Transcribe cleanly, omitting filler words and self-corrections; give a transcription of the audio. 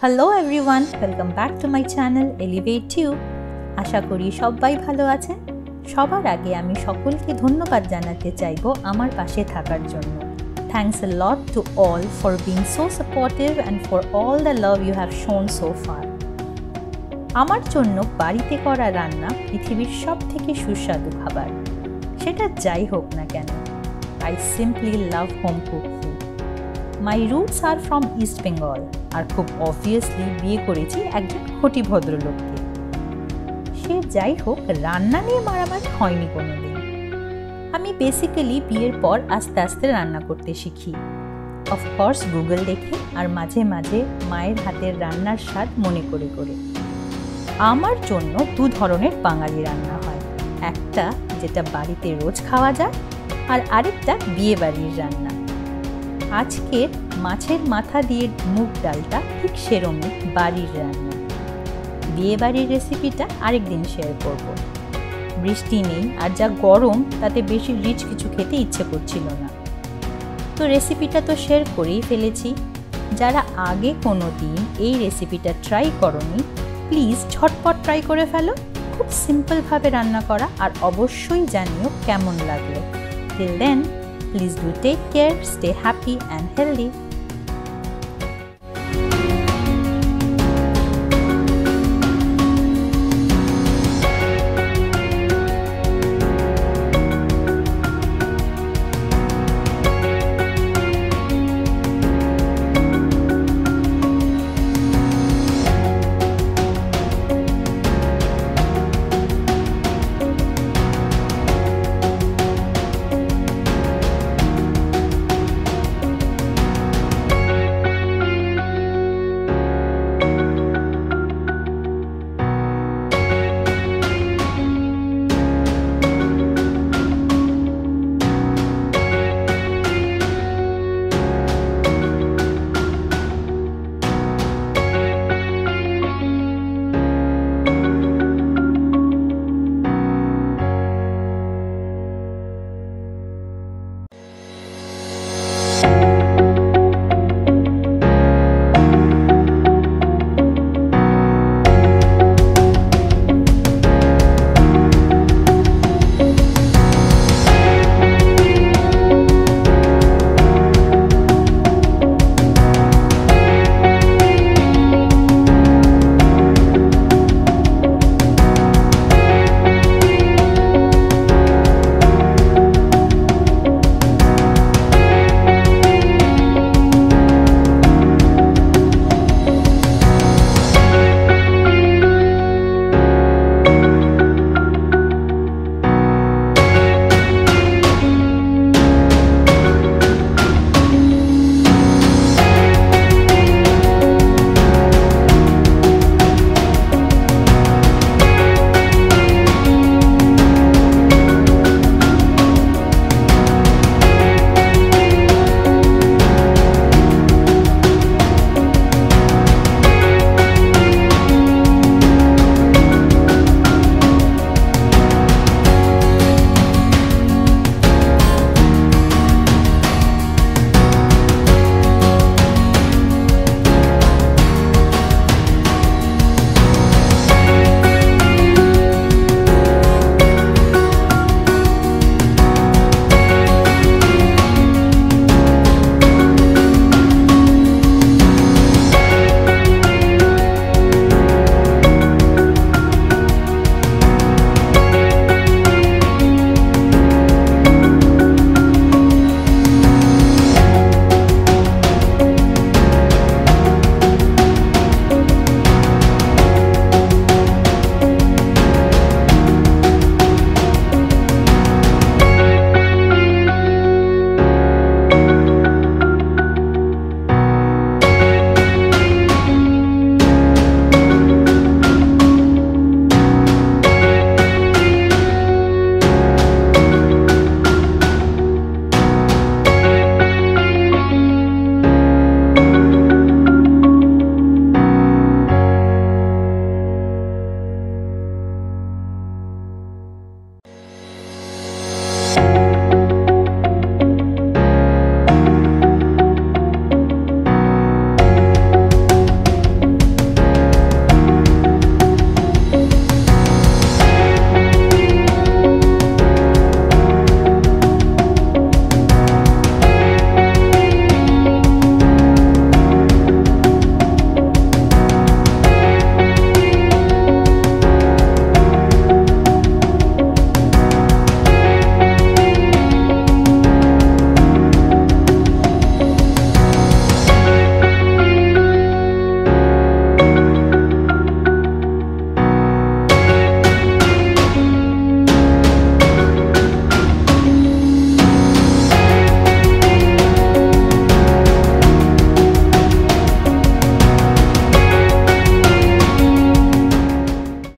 Hello everyone, welcome back to my channel elevate you. আশা করি সবাই ভালো আছেন। সবার আগে আমি সকলকে ধন্যবাদ জানাতে চাইবো আমার পাশে থাকার জন্য। Thanks a lot to all for being so supportive and for all the love you have shown so far. আমার জন্য বাড়িতে করা রান্না পৃথিবীর সবথেকে সুস্বাদু খাবার, সেটা যাই হোক না কেন। I simply love home cooked food. My roots are from East Bengal আর খুব অবভিয়াসলি বিয়ে করেছি একজন খঁটি ভদ্রলোককে। সে যাই হোক, রান্না নিয়ে মারামারি হয়নি কোনোদিন। আমি বেসিক্যালি বিয়ের পর আস্তে আস্তে রান্না করতে শিখি, অফকোর্স গুগল দেখে আর মাঝে মাঝে মায়ের হাতের রান্নার স্বাদ মনে করে করে। আমার জন্য দু ধরনের বাঙালি রান্না হয়, একটা যেটা বাড়িতে রোজ খাওয়া যায় আর আরেকটা বিয়ে বাড়ির রান্না। আজকের মাছের মাথা দিয়ে মুগ ডালটা ঠিক সেরকমই বাড়ির রান্না। বিয়ে বাড়ির রেসিপিটা আরেকদিন শেয়ার করব। বৃষ্টি নেই আর যা গরম, তাতে বেশি রিচ কিছু খেতে ইচ্ছে করছিল না, তো রেসিপিটা তো শেয়ার করেই ফেলেছি। যারা আগে কোনো দিন এই রেসিপিটা ট্রাই করোনি, প্লিজ ঝটপট ট্রাই করে ফেলো। খুব সিম্পলভাবে রান্না করা, আর অবশ্যই জানিও কেমন লাগলো। Till then, please do take care, stay happy and healthy.